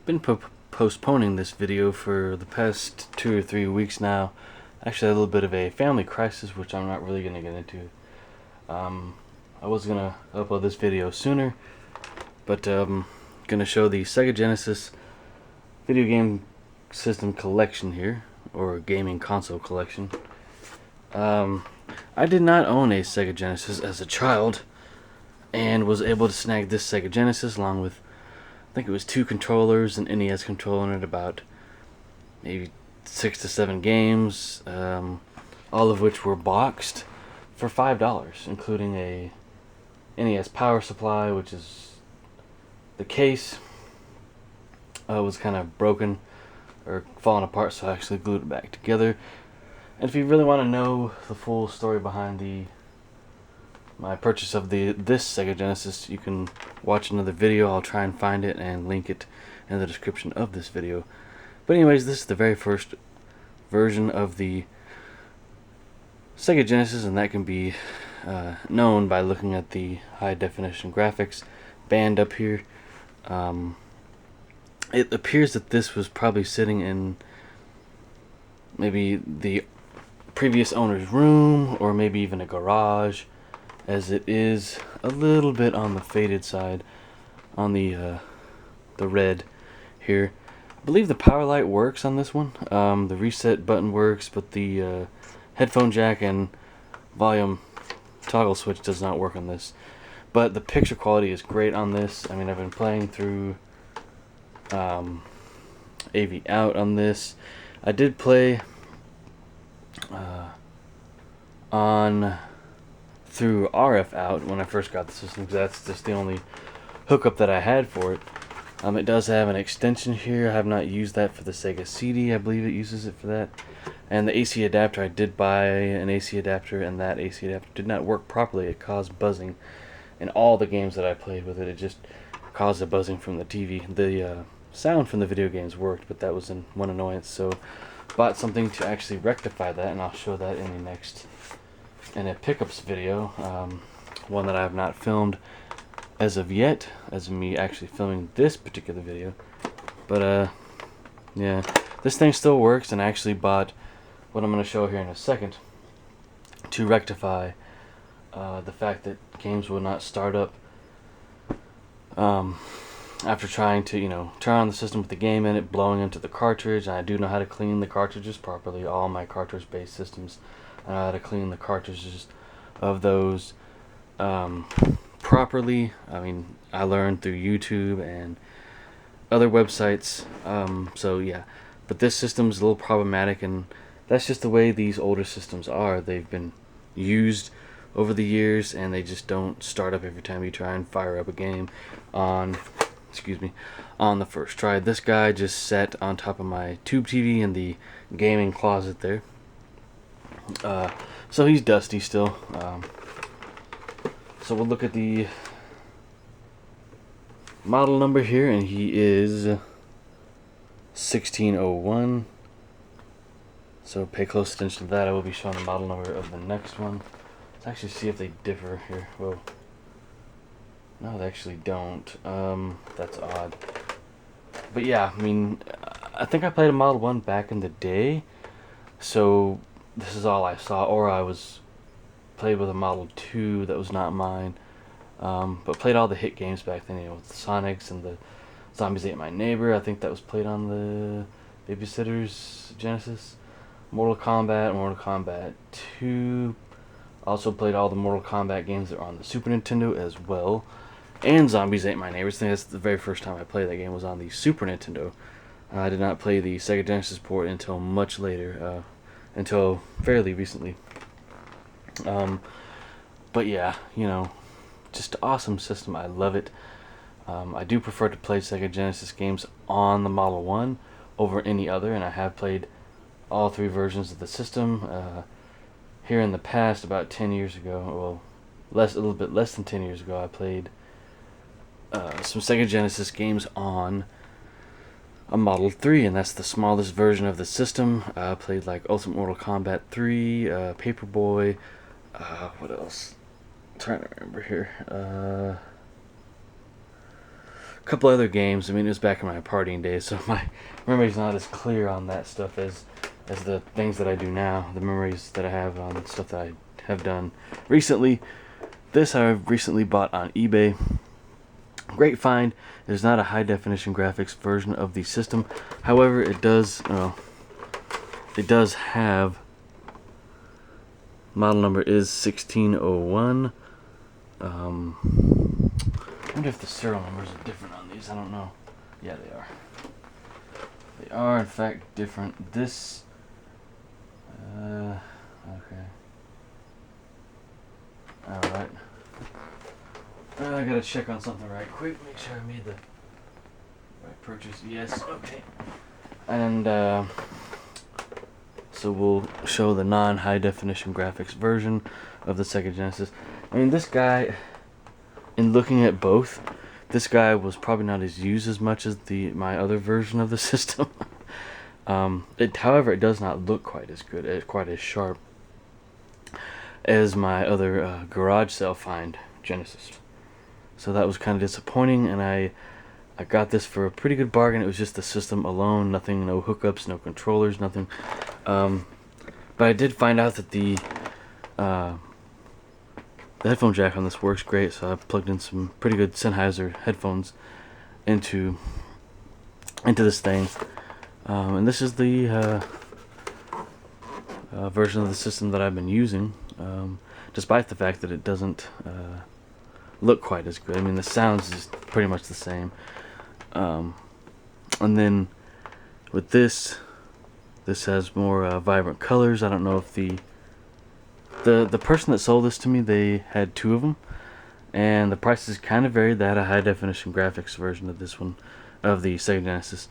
been postponing this video for the past 2 or 3 weeks now. Actually, I had a little bit of a family crisis, which I'm not really going to get into. I was going to upload this video sooner, but going to show the Sega Genesis video game system collection here, or gaming console collection. I did not own a Sega Genesis as a child, and was able to snag this Sega Genesis along with, I think it was 2 controllers, an NES controller, and about maybe 6 to 7 games, all of which were boxed for $5, including a NES power supply, which is the case was kind of broken or falling apart, so I actually glued it back together. And if you really want to know the full story behind my purchase of this Sega Genesis, you can watch another video. I'll try and find it and link it in the description of this video. But anyways, this is the very first version of the Sega Genesis, and that can be known by looking at the high definition graphics band up here. It appears that this was probably sitting in maybe the previous owner's room, or maybe even a garage, as it is a little bit on the faded side on the red here. I believe the power light works on this one. The reset button works, but the headphone jack and volume toggle switch does not work on this. But the picture quality is great on this. I mean, I've been playing through AV out on this. I did play through RF out when I first got the system, because that's just the only hookup that I had for it. It does have an extension here. I have not used that for the Sega CD. I believe it uses it for that. And the AC adapter, I did buy an AC adapter, and that AC adapter did not work properly. It caused buzzing in all the games that I played with it. It just caused a buzzing from the TV. The sound from the video games worked, but that was one annoyance. So bought something to actually rectify that, and I'll show that in a pickups video, one that I have not filmed as of yet, as of me actually filming this particular video. But yeah, this thing still works, and I actually bought what I'm going to show here in a second to rectify the fact that games will not start up after trying to, turn on the system with the game in it, blowing into the cartridge. And I do know how to clean the cartridges properly. All my cartridge-based systems, I know how to clean the cartridges of those properly. I mean, I learned through YouTube and other websites. So yeah, but this system's a little problematic, and that's just the way these older systems are. They've been used over the years, and they just don't start up every time you try and fire up a game on the first try. This guy just sat on top of my tube TV in the gaming closet there. So he's dusty still. So we'll look at the model number here, and he is 1601. So pay close attention to that. I will be showing the model number of the next one. Let's actually see if they differ here. Whoa. No, they actually don't. That's odd. But yeah, I mean, I think I played a Model 1 back in the day, so this is all I saw. Or I played with a Model 2 that was not mine. But played all the hit games back then, with the Sonics and the Zombies Ate My Neighbor. I think that was played on the Babysitter's Genesis. Mortal Kombat 2. Also played all the Mortal Kombat games that are on the Super Nintendo as well. And Zombies Ate My Neighbor. I think that's the very first time I played that game was on the Super Nintendo. I did not play the Sega Genesis port until much later, until fairly recently. But yeah, just an awesome system. I love it. I do prefer to play Sega Genesis games on the Model 1 over any other, and I have played all 3 versions of the system. Here in the past, about 10 years ago, well, a little bit less than 10 years ago, I played some Sega Genesis games on a Model 3, and that's the smallest version of the system. I played like Ultimate Mortal Kombat 3, Paperboy, what else? I'm trying to remember here. couple other games. I mean, it was back in my partying days, so my memory's not as clear on that stuff as the things that I do now. The memories that I have on stuff that I have done recently. This I've recently bought on eBay. Great find. It is not a high definition graphics version of the system. However, it does have, model number is 1601. I wonder if the serial numbers are different on these. I don't know. Yeah, they are. They are in fact different. This okay. Alright. I gotta check on something right quick. Make sure I made the right purchase. Yes, okay. And so we'll show the non-high definition graphics version of the Sega Genesis. I mean, this guy, in looking at both, this guy was probably not as used as much as my other version of the system. However, it does not look quite as good, quite as sharp as my other garage sale find Genesis. So that was kind of disappointing, and I got this for a pretty good bargain. It was just the system alone, nothing, no hookups, no controllers, nothing. But I did find out that the headphone jack on this works great, so I've plugged in some pretty good Sennheiser headphones into this thing. And this is the version of the system that I've been using, despite the fact that it doesn't look quite as good. I mean, the sounds is pretty much the same. And then with this has more vibrant colors. I don't know if the person that sold this to me, they had two of them, and the prices kind of varied. They had a high definition graphics version of this one, of the Sega Genesis.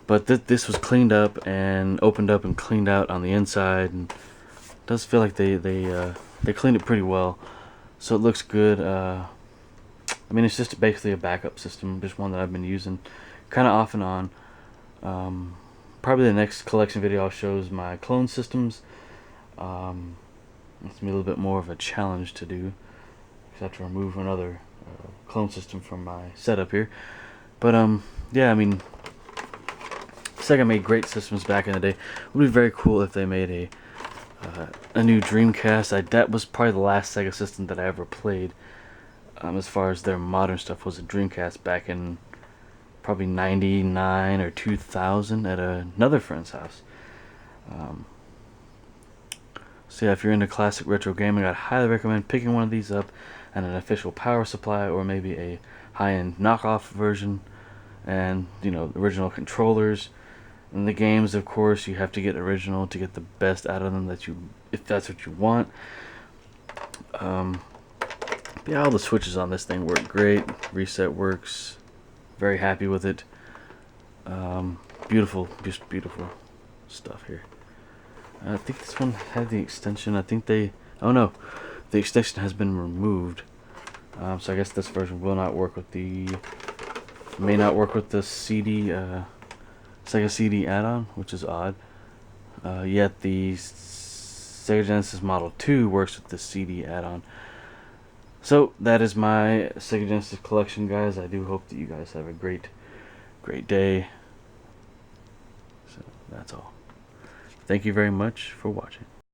But this was cleaned up and opened up and cleaned out on the inside, and it does feel like they cleaned it pretty well. So it looks good. I mean, it's just basically a backup system, just one that I've been using kind of off and on. Probably the next collection video I'll show is my clone systems. It's going to be a little bit more of a challenge to do, because I have to remove another clone system from my setup here. But yeah, I mean, Sega made great systems back in the day. It would be very cool if they made a new Dreamcast. That was probably the last Sega system that I ever played, as far as their modern stuff, was a Dreamcast back in probably 99 or 2000 at another friend's house. So yeah, if you're into classic retro gaming, I'd highly recommend picking one of these up and an official power supply, or maybe a high-end knockoff version, and original controllers. And the games, of course, you have to get original to get the best out of them, if that's what you want. Yeah, all the switches on this thing work great. Reset works. Very happy with it. Beautiful, just beautiful stuff here. I think this one had the extension. I think oh no, the extension has been removed. So I guess this version will not work with may not work with the CD, Sega CD add-on, which is odd. Yet the Sega Genesis Model 2 works with the CD add-on. So that is my Sega Genesis collection, guys. I do hope that you guys have a great day. So that's all. Thank you very much for watching.